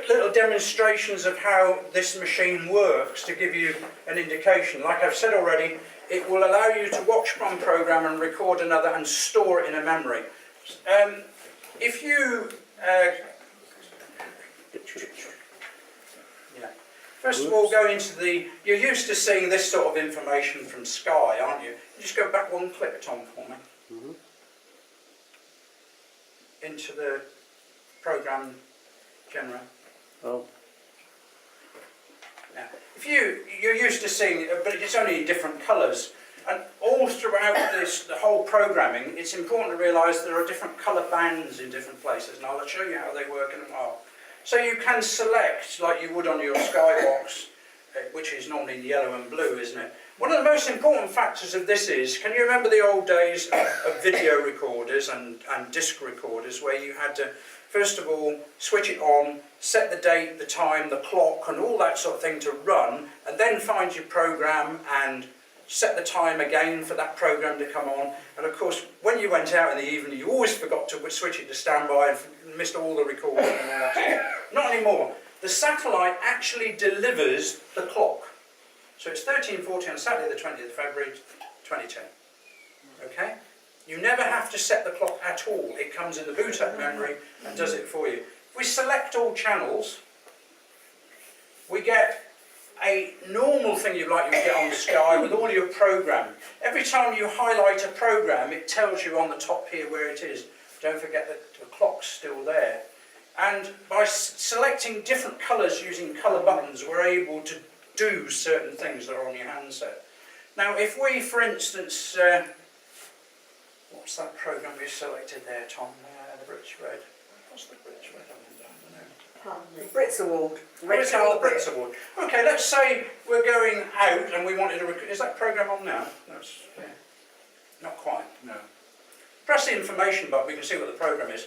quick little demonstrations of how this machine works to give you an indication. Like I've said already, it will allow you to watch one program and record another and store it in a memory. If you first of all go into the, you're used to seeing this sort of information from Sky, aren't you? Just go back one click, Tom, for me. Into the program generator. Oh. Now, if you're used to seeing it, but it's only in different colours, and all throughout the whole programming, it's important to realise there are different colour bands in different places, and I'll show you how they work in a while. So you can select, like you would on your Skybox, which is normally in yellow and blue, isn't it? One of the most important factors of this is, can you remember the old days of video recorders and disc recorders, where you had to, first of all, switch it on, set the date, the time, the clock, and all that sort of thing to run, and then find your program and set the time again for that program to come on. And of course, when you went out in the evening, you always forgot to switch it to standby and missed all the recording and all that stuff. Not anymore. The satellite actually delivers the clock. So it's 13:40 on Saturday the 20th of February 2010. Okay? You never have to set the clock at all. It comes in the boot up memory and does it for you. If we select all channels, we get a normal thing you get on Sky with all your programming. Every time you highlight a program, it tells you on the top here where it is. Don't forget that the clock's still there. And by selecting different colours using colour buttons, we're able to do certain things that are on your handset. Now, if we, for instance, what's that program we selected there, Tom? The British Red. What's the British Red? The Brits Award. The Brits Award. Okay, let's say we're going out and we wanted to record. Is that program on now? That's, yeah. Not quite, no. Press the information button, we can see what the program is.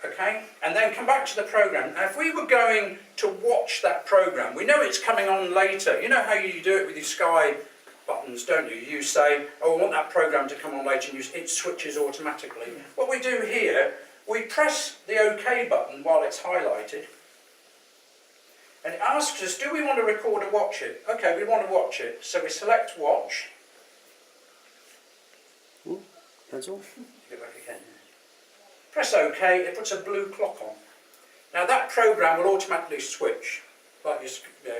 Okay, and then come back to the program. Now, if we were going to watch that program, we know it's coming on later. You know how you do it with your Sky buttons, don't you? You say, oh, I want that program to come on later, and it switches automatically. What we do here, we press the OK button while it's highlighted, and it asks us, do we want to record or watch it? Okay, we want to watch it, so we select watch. Ooh, pencil. Go back again. Press OK, it puts a blue clock on. Now that program will automatically switch, like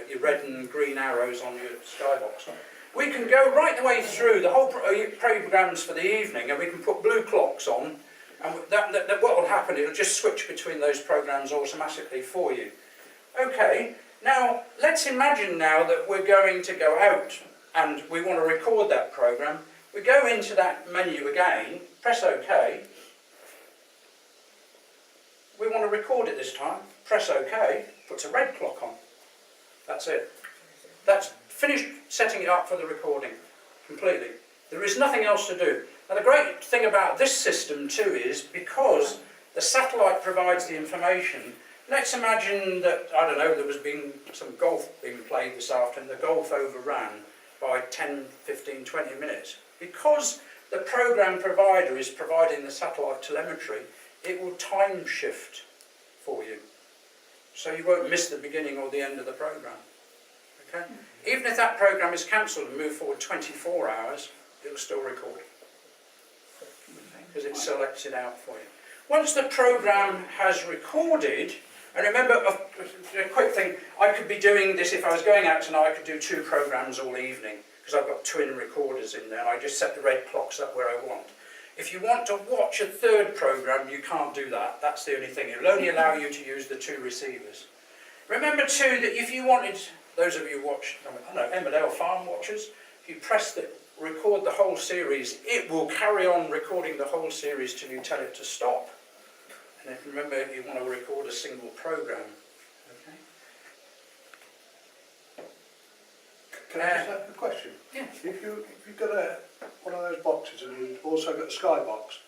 your red and green arrows on your Skybox. We can go right the way through the whole programs for the evening, and we can put blue clocks on, and what will happen, it'll just switch between those programs automatically for you. Okay, now let's imagine now that we're going to go out and we want to record that program. We go into that menu again, press OK. We want to record it this time, press OK, puts a red clock on. That's it. That's finished setting it up for the recording completely. There is nothing else to do. Now the great thing about this system too is, because the satellite provides the information, let's imagine that, I don't know, there was some golf being played this afternoon, the golf overran by 10, 15, 20 minutes. Because the program provider is providing the satellite telemetry, it will time shift for you. So you won't miss the beginning or the end of the program. Okay? Even if that program is cancelled and moved forward 24 hours, it will still record. Because it selects it out for you. Once the program has recorded, and remember, a quick thing, I could be doing this if I was going out tonight, I could do 2 programs all evening, because I've got twin recorders in there, and I just set the red clocks up where I want. If you want to watch a 3rd program, you can't do that. That's the only thing. It will only allow you to use the 2 receivers. Remember too that if you wanted, those of you who watch, I don't know, Emmerdale Farm watchers, if you press the record the whole series, it will carry on recording the whole series till you tell it to stop. And if remember, you want to record a single program. Okay. Can I just ask a question? Yeah. If you've got one of those boxes and you've also got a Skybox,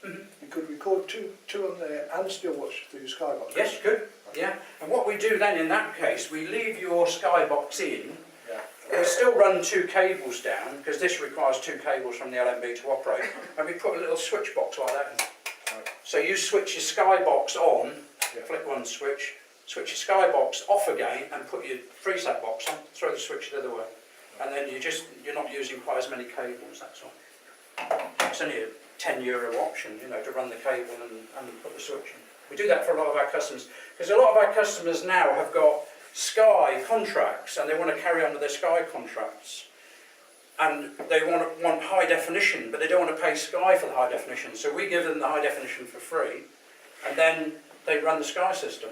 you could record two on there and still watch through your Skybox. Yes, you could. Yeah. And what we do then in that case, we leave your Skybox in. Yeah. We still run 2 cables down, because this requires 2 cables from the LMB to operate, and we put a little switch box like that in. Right. So you switch your Skybox on, flip one switch, switch your Sky box off again and put your Freesat box on, throw the switch the other way. And then you're not using quite as many cables, that's all. It's only a €10 option, you know, to run the cable and put the switch in. We do that for a lot of our customers, because a lot of our customers now have got Sky contracts and they want to carry on with their Sky contracts. And they want high definition, but they don't want to pay Sky for the high definition. So we give them the high definition for free, and then they run the Sky system.